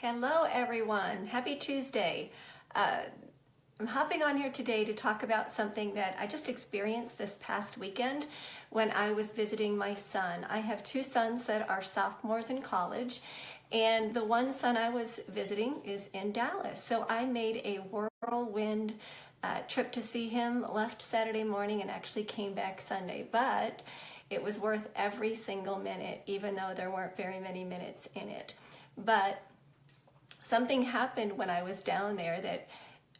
Hello everyone, happy Tuesday. I'm hopping on here today to talk about something that I just experienced this past weekend when I was visiting my son. I have two sons that are sophomores in college, and the one son I was visiting is in Dallas. So I made a whirlwind trip to see him, left Saturday morning and actually came back Sunday, but it was worth every single minute, even though there weren't very many minutes in it. But something happened when I was down there that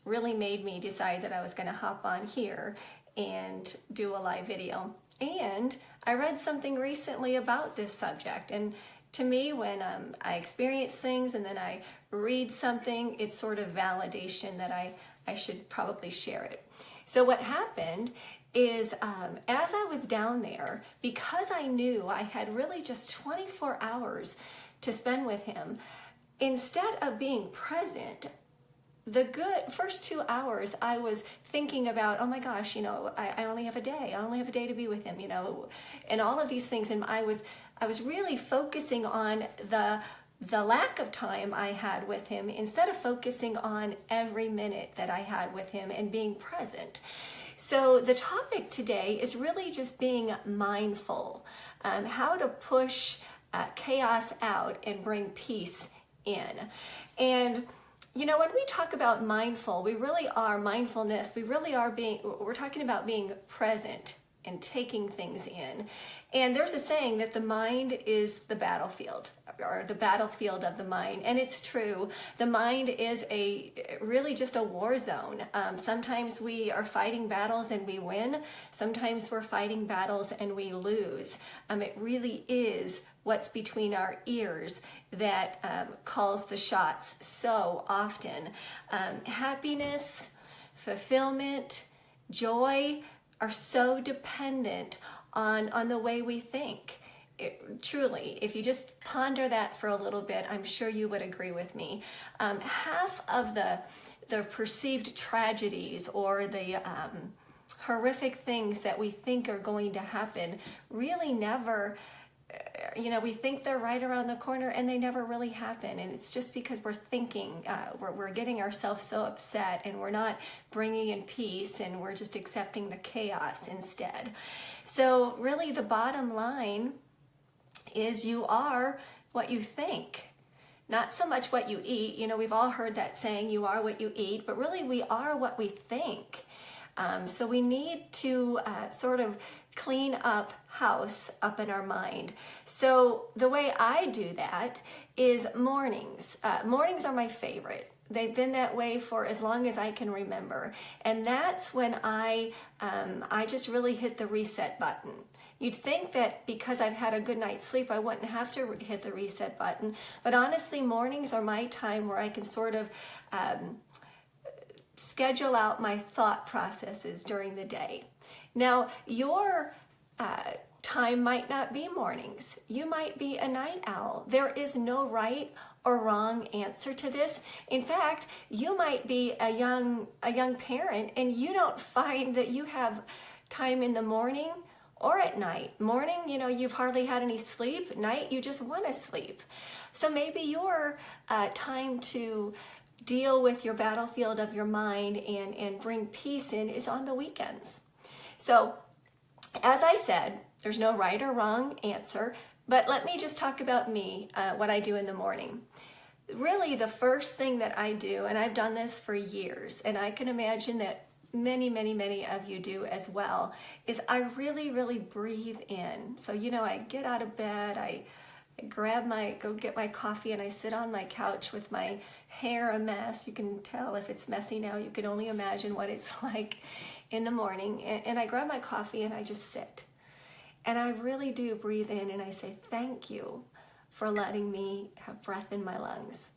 really made me decide that I was going to hop on here and do a live video. And I read something recently about this subject, and to me, when I experience things and then I read something, it's sort of validation that I should probably share it. So what happened is as I was down there, because I knew I had really just 24 hours to spend with him, instead of being present, the good first 2 hours I was thinking about, oh my gosh, I only have a day. I only have a day to be with him, and all of these things. And I was really focusing on the lack of time I had with him instead of focusing on every minute that I had with him and being present. So the topic today is really just being mindful, how to push chaos out and bring peace in. And when we talk about mindfulness, we're talking about being present and taking things in. And there's a saying that the mind is the battlefield, or the battlefield of the mind. And it's true. The mind is really just a war zone. Sometimes we are fighting battles and we win. Sometimes we're fighting battles and we lose. It really is what's between our ears that calls the shots so often. Happiness, fulfillment, joy are so dependent on the way we think. Truly, if you just ponder that for a little bit, I'm sure you would agree with me. Half of the perceived tragedies or the horrific things that we think are going to happen really never, we think they're right around the corner and they never really happen. And it's just because we're thinking, we're getting ourselves so upset and we're not bringing in peace and we're just accepting the chaos instead. So really the bottom line is you are what you think. Not so much what you eat. We've all heard that saying, you are what you eat, but really we are what we think. So we need to sort of clean up house up in our mind. So the way I do that is mornings. Mornings are my favorite. They've been that way for as long as I can remember. And that's when I just really hit the reset button. You'd think that because I've had a good night's sleep, I wouldn't have to hit the reset button. But honestly, mornings are my time where I can sort of schedule out my thought processes during the day. Now, your time might not be mornings. You might be a night owl. There is no right or wrong answer to this. In fact, you might be a young parent and you don't find that you have time in the morning or at night. Morning, you've hardly had any sleep. Night, you just want to sleep. So maybe your time to deal with your battlefield of your mind and bring peace in is on the weekends. So, as I said, there's no right or wrong answer, but let me just talk about me, what I do in the morning. Really, the first thing that I do, and I've done this for years, and I can imagine that many, many, many of you do as well, is I really, really breathe in. So, I get out of bed, I go get my coffee, and I sit on my couch with my hair a mess. You can tell if it's messy now. You can only imagine what it's like in the morning. And I grab my coffee and I just sit. And I really do breathe in and I say, thank you for letting me have breath in my lungs.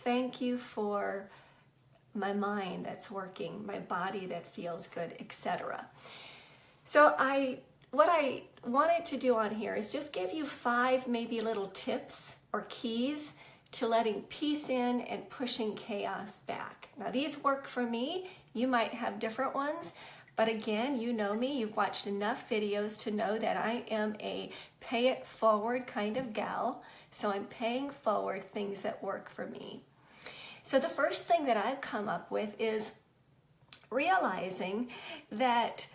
Thank you for my mind that's working, my body that feels good, etc. So what I wanted to do on here is just give you 5 maybe little tips or keys to letting peace in and pushing chaos back. Now these work for me. You might have different ones. But again, you know me, you've watched enough videos to know that I am a pay it forward kind of gal. So I'm paying forward things that work for me. So the first thing that I've come up with is realizing that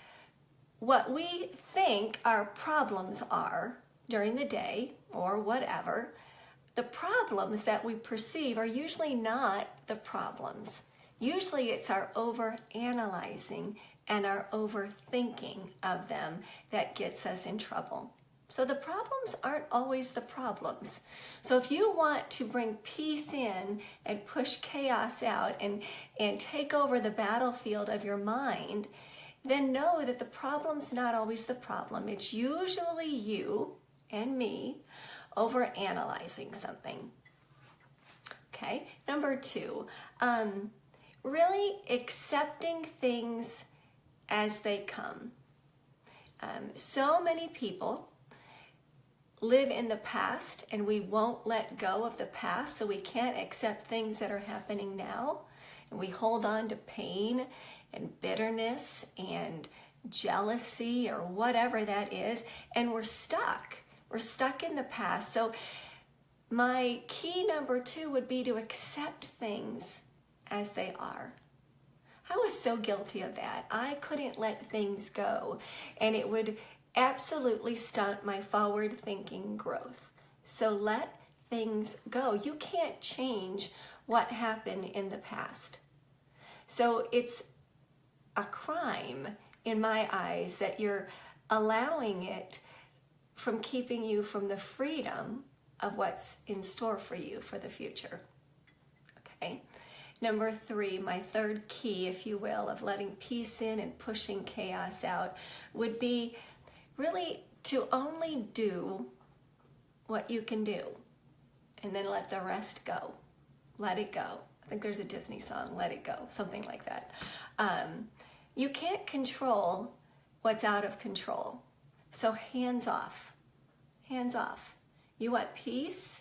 what we think our problems are during the day or whatever, the problems that we perceive are usually not the problems. Usually it's our over-analyzing and our overthinking of them that gets us in trouble. So the problems aren't always the problems. So if you want to bring peace in and push chaos out and take over the battlefield of your mind, then know that the problem's not always the problem. It's usually you and me over-analyzing something. Okay, number 2, really accepting things as they come. So many people live in the past and we won't let go of the past, so we can't accept things that are happening now. And we hold on to pain and bitterness and jealousy or whatever that is, and we're stuck. We're stuck in the past. So my key number 2 would be to accept things as they are. I was so guilty of that. I couldn't let things go, and it would absolutely stunt my forward thinking growth. So let things go. You can't change what happened in the past. So it's a crime in my eyes that you're allowing it from keeping you from the freedom of what's in store for you for the future. Okay. Number 3, my third key, if you will, of letting peace in and pushing chaos out would be really to only do what you can do and then let the rest go. Let it go. I think there's a Disney song, Let It Go, something like that. You can't control what's out of control. So hands off. Hands off. You want peace?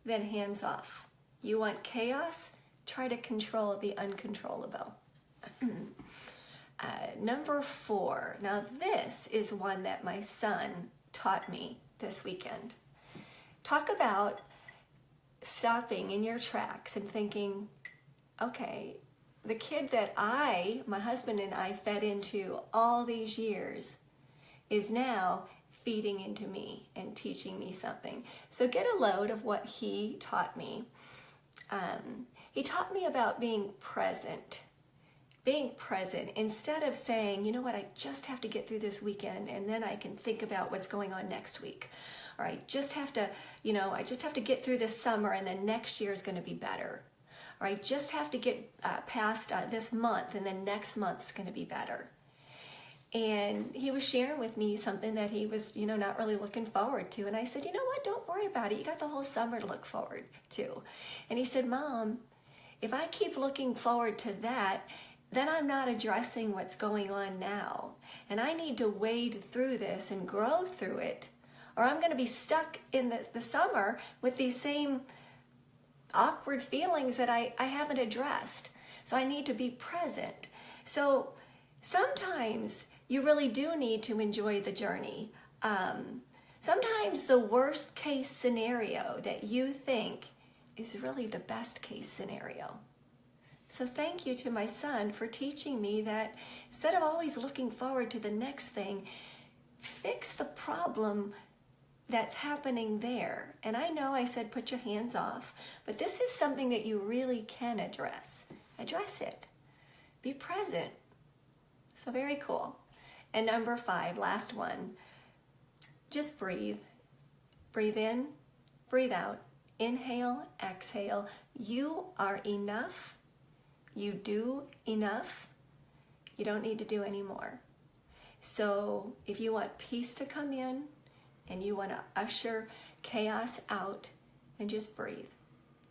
Then hands off. You want chaos? Try to control the uncontrollable. Number 4. Now this is one that my son taught me this weekend. Talk about stopping in your tracks and thinking, okay, the kid that my husband and I fed into all these years is now feeding into me and teaching me something. So get a load of what he taught me. He taught me about being present. Being present instead of saying, you know what, I just have to get through this weekend and then I can think about what's going on next week. Or I just have to, get through this summer and then next year is going to be better. Or I just have to get past this month and then next month's going to be better. And he was sharing with me something that he was, not really looking forward to. And I said, you know what, don't worry about it. You got the whole summer to look forward to. And he said, Mom, if I keep looking forward to that, then I'm not addressing what's going on now. And I need to wade through this and grow through it, or I'm going to be stuck in the summer with these same awkward feelings that I haven't addressed. So I need to be present. So sometimes you really do need to enjoy the journey. Sometimes the worst case scenario that you think is really the best case scenario. So thank you to my son for teaching me that instead of always looking forward to the next thing, fix the problem that's happening there. And I know I said put your hands off, but this is something that you really can address. Address it. Be present. So very cool. And number 5, last one, just breathe. Breathe in, breathe out. Inhale, exhale. You are enough. You do enough. You don't need to do any more. So if you want peace to come in and you want to usher chaos out, then just breathe.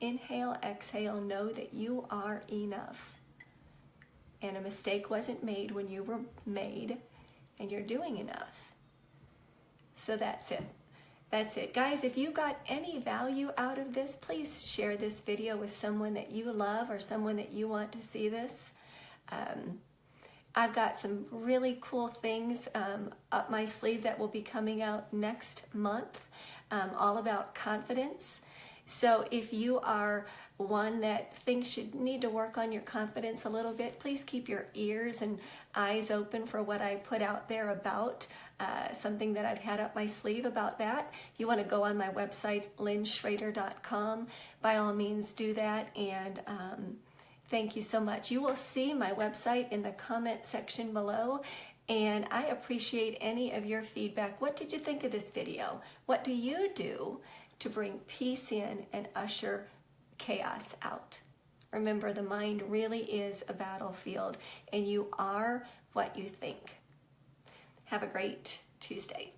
Inhale, exhale, know that you are enough. And a mistake wasn't made when you were made, and you're doing enough. So that's it. That's it. Guys, if you got any value out of this, please share this video with someone that you love or someone that you want to see this. I've got some really cool things up my sleeve that will be coming out next month, all about confidence. So if you are one that thinks you need to work on your confidence a little bit, please keep your ears and eyes open for what I put out there about something that I've had up my sleeve about that. If you want to go on my website, lynnschrader.com, by all means do that. And thank you so much. You will see my website in the comment section below. And I appreciate any of your feedback. What did you think of this video? What do you do to bring peace in and usher chaos out? Remember, the mind really is a battlefield, and you are what you think. Have a great Tuesday.